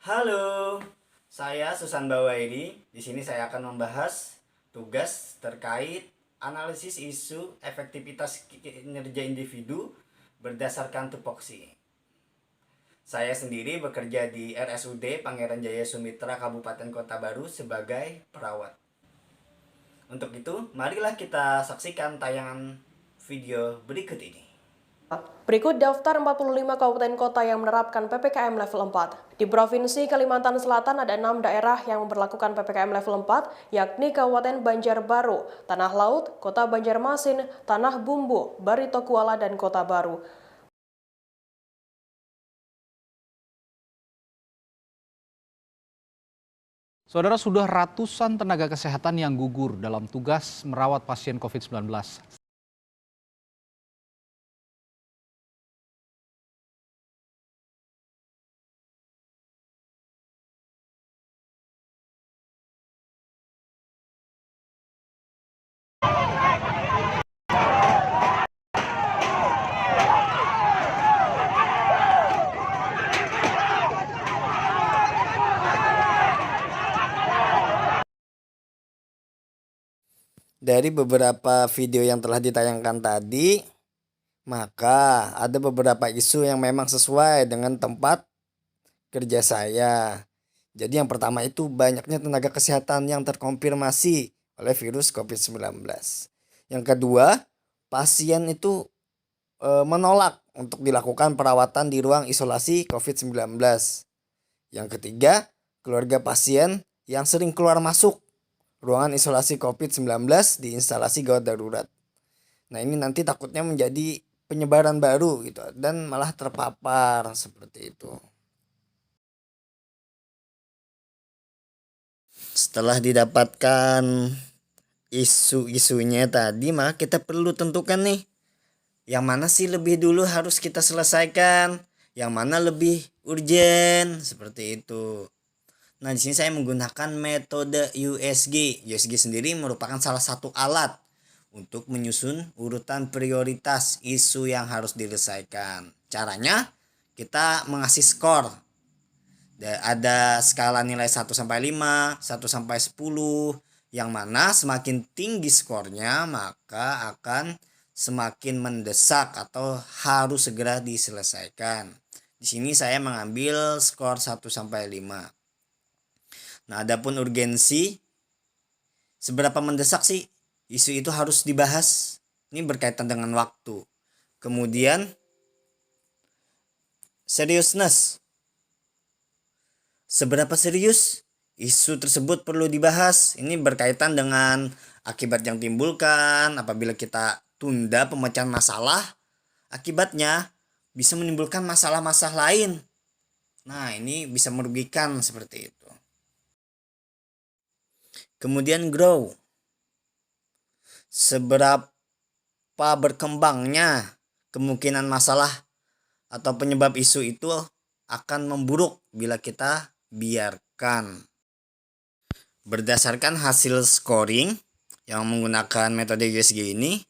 Halo, saya Susan Bawairi. Di sini saya akan membahas tugas terkait analisis isu efektivitas kinerja individu berdasarkan tupoksi. Saya sendiri bekerja di RSUD Pangeran Jaya Sumitra Kabupaten Kota Baru sebagai perawat. Untuk itu, marilah kita saksikan tayangan video berikut ini. Berikut daftar 45 kabupaten kota yang menerapkan PPKM level 4. Di Provinsi Kalimantan Selatan ada 6 daerah yang memperlakukan PPKM level 4, yakni Kabupaten Banjarbaru, Tanah Laut, Kota Banjarmasin, Tanah Bumbu, Barito Kuala, dan Kota Baru. Saudara, sudah ratusan tenaga kesehatan yang gugur dalam tugas merawat pasien COVID-19. Dari beberapa video yang telah ditayangkan tadi, maka ada beberapa isu yang memang sesuai dengan tempat kerja saya. Jadi yang pertama itu banyaknya tenaga kesehatan yang terkonfirmasi oleh virus COVID-19. Yang kedua, pasien itu menolak untuk dilakukan perawatan di ruang isolasi COVID-19. Yang ketiga, keluarga pasien yang sering keluar masuk ruangan isolasi COVID-19 di instalasi gawat darurat. Nah, ini nanti takutnya menjadi penyebaran baru gitu dan malah terpapar seperti itu. Setelah didapatkan isu-isunya tadi, maka kita perlu tentukan nih, yang mana sih lebih dulu harus kita selesaikan, yang mana lebih urgen seperti itu. Nah, di sini saya menggunakan metode USG. USG sendiri merupakan salah satu alat untuk menyusun urutan prioritas isu yang harus diselesaikan. Caranya, kita mengasih skor. Ada skala nilai 1 sampai 5, 1 sampai 10, yang mana semakin tinggi skornya maka akan semakin mendesak atau harus segera diselesaikan. Di sini saya mengambil skor 1 sampai 5. Nah, adapun urgensi, seberapa mendesak sih isu itu harus dibahas? Ini berkaitan dengan waktu. Kemudian seriousness. Seberapa serius isu tersebut perlu dibahas? Ini berkaitan dengan akibat yang timbulkan apabila kita tunda pemecahan masalah. Akibatnya bisa menimbulkan masalah-masalah lain. Nah, ini bisa merugikan seperti itu. Kemudian grow. Seberapa berkembangnya kemungkinan masalah atau penyebab isu itu akan memburuk bila kita biarkan. Berdasarkan hasil scoring yang menggunakan metode USG ini,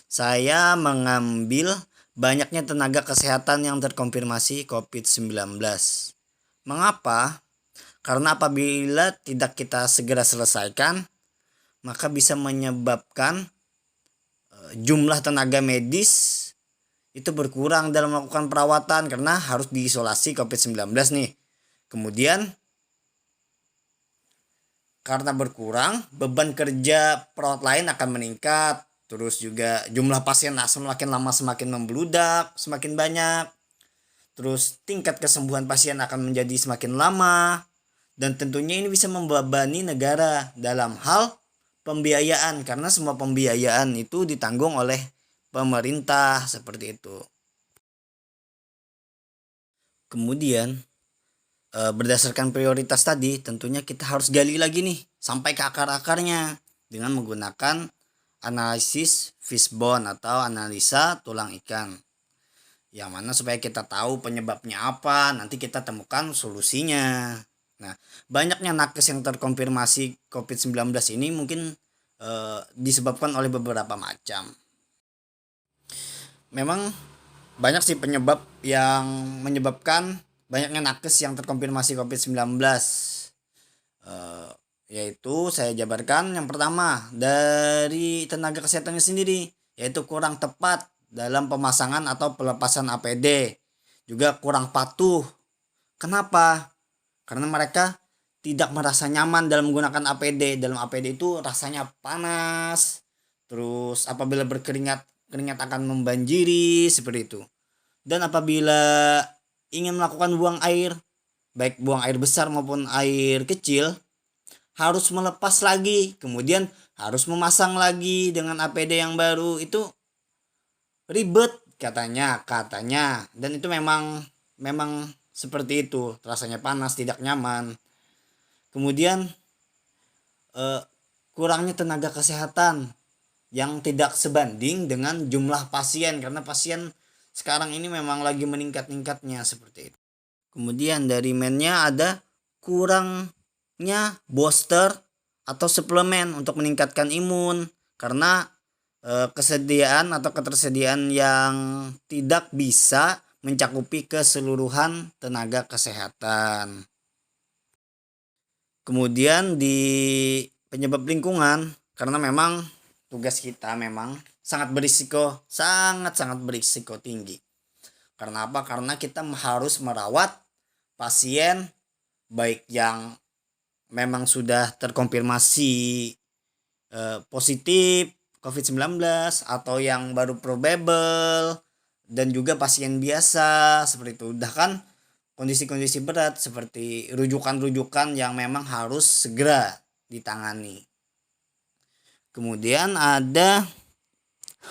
saya mengambil banyaknya tenaga kesehatan yang terkonfirmasi COVID-19. Mengapa? Karena apabila tidak kita segera selesaikan, maka bisa menyebabkan jumlah tenaga medis itu berkurang dalam melakukan perawatan karena harus diisolasi COVID-19 nih. Kemudian karena berkurang, beban kerja perawat lain akan meningkat. Terus juga jumlah pasien semakin lama semakin membludak, semakin banyak. Terus tingkat kesembuhan pasien akan menjadi semakin lama. Dan tentunya ini bisa membebani negara dalam hal pembiayaan. Karena semua pembiayaan itu ditanggung oleh pemerintah seperti itu. Kemudian berdasarkan prioritas tadi, tentunya kita harus gali lagi nih sampai ke akar-akarnya dengan menggunakan analisis fishbone atau analisa tulang ikan. Yang mana supaya kita tahu penyebabnya apa, nanti kita temukan solusinya. Nah, banyaknya nakes yang terkonfirmasi COVID-19 ini mungkin disebabkan oleh beberapa macam. Memang banyak sih penyebab yang menyebabkan banyaknya nakes yang terkonfirmasi COVID-19. Yaitu saya jabarkan yang pertama dari tenaga kesehatannya sendiri, yaitu kurang tepat dalam pemasangan atau pelepasan APD, juga kurang patuh. Kenapa? Karena mereka tidak merasa nyaman dalam menggunakan APD. Dalam APD itu rasanya panas, terus apabila berkeringat, keringat akan membanjiri seperti itu. Dan apabila ingin melakukan buang air, baik buang air besar maupun air kecil, harus melepas lagi, kemudian harus memasang lagi dengan APD yang baru. Itu ribet katanya, dan itu memang seperti itu, rasanya panas, tidak nyaman. Kemudian kurangnya tenaga kesehatan yang tidak sebanding dengan jumlah pasien, karena pasien sekarang ini memang lagi meningkat-ningkatnya seperti itu. Kemudian dari mennya ada kurangnya booster atau suplemen untuk meningkatkan imun, karena kesediaan atau ketersediaan yang tidak bisa mencakupi keseluruhan tenaga kesehatan. Kemudian di penyebab lingkungan, karena memang tugas kita memang sangat berisiko tinggi. Karena apa? Karena kita harus merawat pasien baik yang memang sudah terkonfirmasi positif COVID-19 atau yang baru probable, dan juga pasien biasa seperti itu. Bahkan kondisi-kondisi berat seperti rujukan-rujukan yang memang harus segera ditangani. Kemudian ada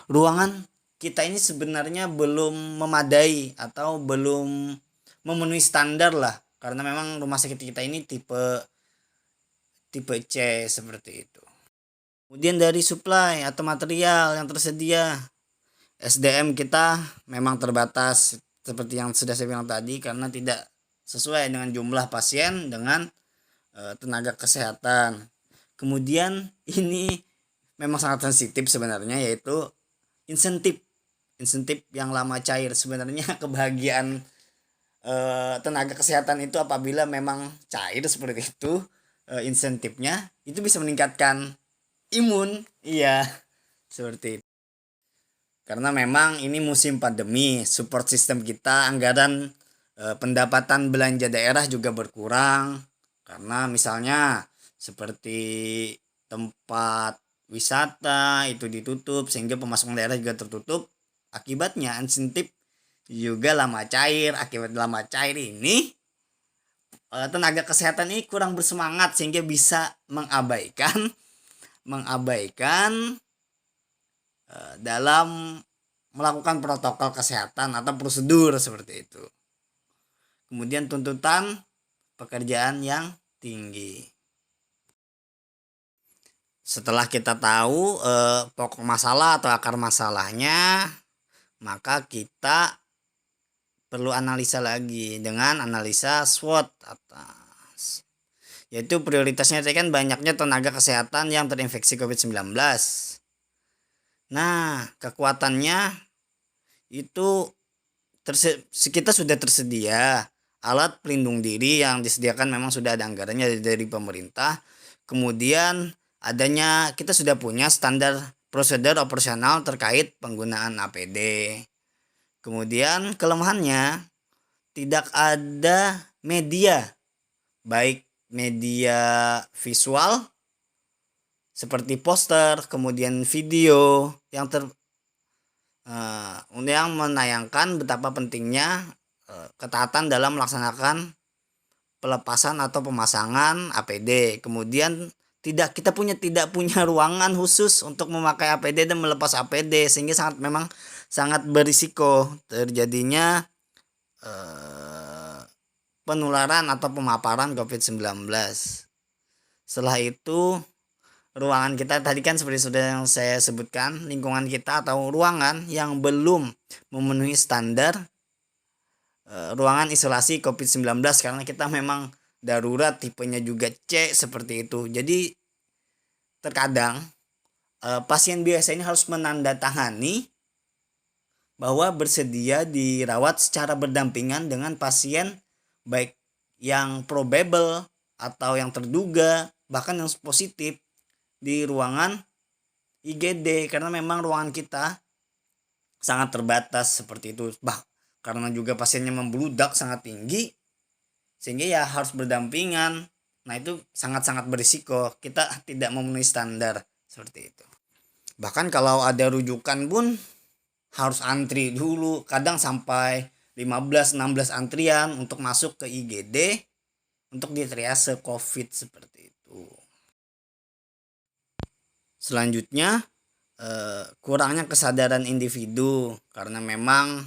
ruangan kita ini sebenarnya belum memadai atau belum memenuhi standar lah, karena memang rumah sakit kita ini tipe C seperti itu. Kemudian dari supply atau material yang tersedia, SDM kita memang terbatas seperti yang sudah saya bilang tadi, karena tidak sesuai dengan jumlah pasien dengan tenaga kesehatan. Kemudian ini memang sangat sensitif sebenarnya, yaitu insentif yang lama cair. Sebenarnya kebahagiaan tenaga kesehatan itu apabila memang cair seperti itu, insentifnya itu bisa meningkatkan imun. Iya, seperti itu. Karena memang ini musim pandemi, support system kita, anggaran pendapatan belanja daerah juga berkurang, karena misalnya seperti tempat wisata itu ditutup, sehingga pemasukan daerah juga tertutup. Akibatnya insentif juga lama cair. Akibat lama cair ini tenaga kesehatan ini kurang bersemangat, sehingga bisa mengabaikan dalam melakukan protokol kesehatan atau prosedur seperti itu. Kemudian tuntutan pekerjaan yang tinggi. Setelah kita tahu pokok masalah atau akar masalahnya, maka kita perlu analisa lagi dengan analisa SWOT atas. Yaitu prioritasnya tadi kan banyaknya tenaga kesehatan yang terinfeksi COVID-19. Nah, kekuatannya itu kita sudah tersedia alat pelindung diri yang disediakan, memang sudah ada anggarannya dari pemerintah. Kemudian kita sudah punya standar prosedur operasional terkait penggunaan APD. Kemudian kelemahannya tidak ada media, baik media visual seperti poster, kemudian video yang menayangkan betapa pentingnya ketaatan dalam melaksanakan pelepasan atau pemasangan APD. Kemudian kita tidak punya ruangan khusus untuk memakai APD dan melepas APD, sehingga memang sangat berisiko terjadinya penularan atau pemaparan COVID-19. Setelah itu ruangan kita tadi kan seperti sudah yang saya sebutkan, lingkungan kita atau ruangan yang belum memenuhi standar ruangan isolasi COVID-19, karena kita memang darurat, tipenya juga C seperti itu. Jadi terkadang pasien biasa ini harus menandatangani bahwa bersedia dirawat secara berdampingan dengan pasien baik yang probable atau yang terduga, bahkan yang positif di ruangan IGD, karena memang ruangan kita sangat terbatas seperti itu. Karena juga pasiennya membludak sangat tinggi, sehingga ya harus berdampingan. Nah itu sangat-sangat berisiko, kita tidak memenuhi standar seperti itu. Bahkan kalau ada rujukan pun harus antri dulu, kadang sampai 15-16 antrian untuk masuk ke IGD untuk ditriase COVID seperti itu. Selanjutnya kurangnya kesadaran individu, karena memang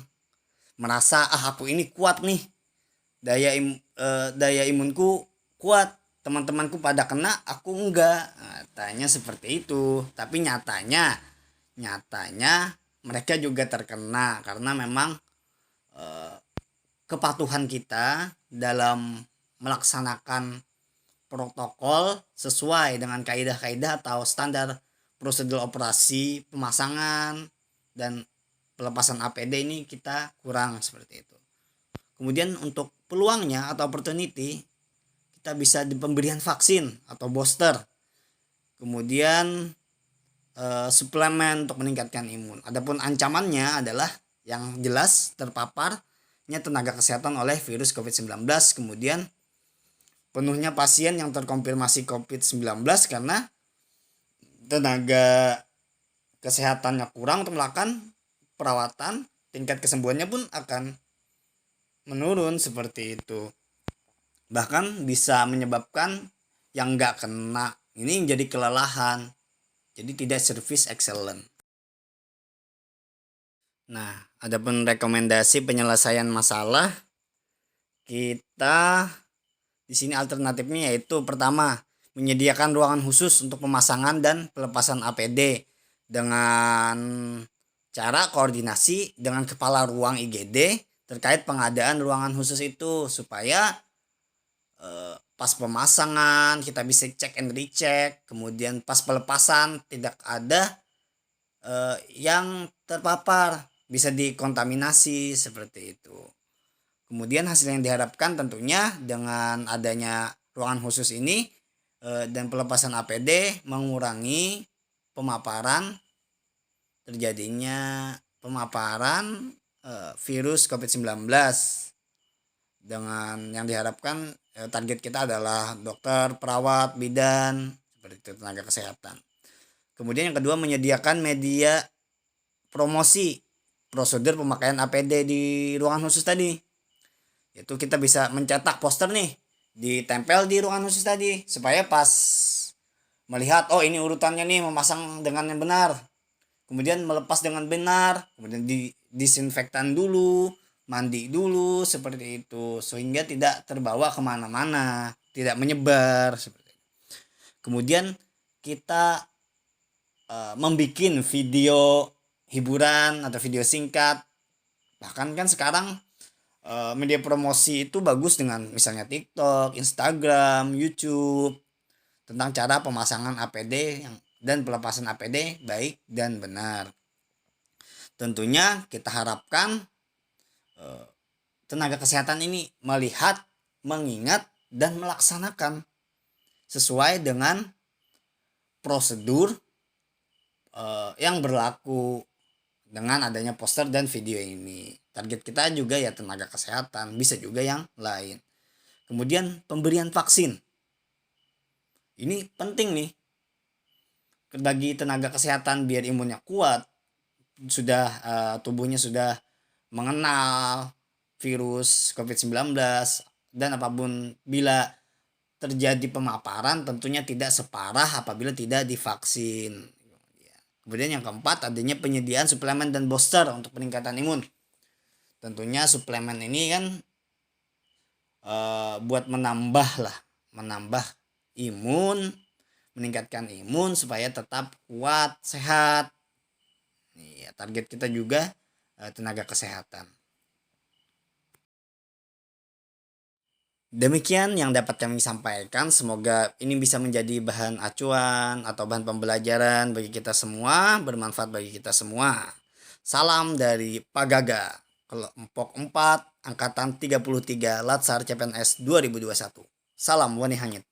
merasa aku ini kuat nih, daya imunku kuat, teman-temanku pada kena aku enggak. Nah, tanya seperti itu, tapi nyatanya mereka juga terkena karena memang kepatuhan kita dalam melaksanakan protokol sesuai dengan kaidah-kaidah atau standar prosedur operasi pemasangan dan pelepasan APD ini kita kurang seperti itu. Kemudian untuk peluangnya atau opportunity, kita bisa di pemberian vaksin atau booster. Kemudian suplemen untuk meningkatkan imun. Adapun ancamannya adalah yang jelas terpaparnya tenaga kesehatan oleh virus COVID-19, kemudian penuhnya pasien yang terkonfirmasi COVID-19 karena tenaga kesehatannya kurang untuk melakukan perawatan, tingkat kesembuhannya pun akan menurun seperti itu. Bahkan bisa menyebabkan yang nggak kena ini menjadi kelelahan, jadi tidak service excellent. Nah, adapun rekomendasi penyelesaian masalah, kita di sini alternatifnya yaitu pertama, menyediakan ruangan khusus untuk pemasangan dan pelepasan APD dengan cara koordinasi dengan kepala ruang IGD terkait pengadaan ruangan khusus itu, supaya pas pemasangan kita bisa cek and recheck, kemudian pas pelepasan tidak ada yang terpapar, bisa dikontaminasi seperti itu. Kemudian hasil yang diharapkan tentunya dengan adanya ruangan khusus ini dan pelepasan APD mengurangi terjadinya pemaparan virus COVID-19, dengan yang diharapkan target kita adalah dokter, perawat, bidan, seperti itu, tenaga kesehatan. Kemudian yang kedua, menyediakan media promosi prosedur pemakaian APD di ruangan khusus tadi. Itu kita bisa mencetak poster nih, ditempel di ruangan khusus tadi, supaya pas melihat, oh ini urutannya nih, memasang dengan yang benar, kemudian melepas dengan benar, kemudian disinfektan dulu, mandi dulu, seperti itu, sehingga tidak terbawa kemana-mana, tidak menyebar seperti itu. Kemudian kita membuat video hiburan atau video singkat. Bahkan kan sekarang media promosi itu bagus dengan misalnya TikTok, Instagram, YouTube, tentang cara pemasangan APD dan pelepasan APD baik dan benar. Tentunya kita harapkan tenaga kesehatan ini melihat, mengingat, dan melaksanakan sesuai dengan prosedur yang berlaku dengan adanya poster dan video ini. Target kita juga ya tenaga kesehatan, bisa juga yang lain. Kemudian pemberian vaksin. Ini penting nih bagi tenaga kesehatan biar imunnya kuat, sudah tubuhnya sudah mengenal virus COVID-19, dan apapun bila terjadi pemaparan tentunya tidak separah apabila tidak divaksin. Kemudian yang keempat, adanya penyediaan suplemen dan booster untuk peningkatan imun. Tentunya suplemen ini kan buat menambah imun, meningkatkan imun supaya tetap kuat, sehat. Nih, target kita juga tenaga kesehatan. Demikian yang dapat kami sampaikan, semoga ini bisa menjadi bahan acuan atau bahan pembelajaran bagi kita semua, bermanfaat bagi kita semua. Salam dari Pak Gaga. kelompok 4 angkatan 33 Latsar CPNS 2021. Salam Wani Hangit.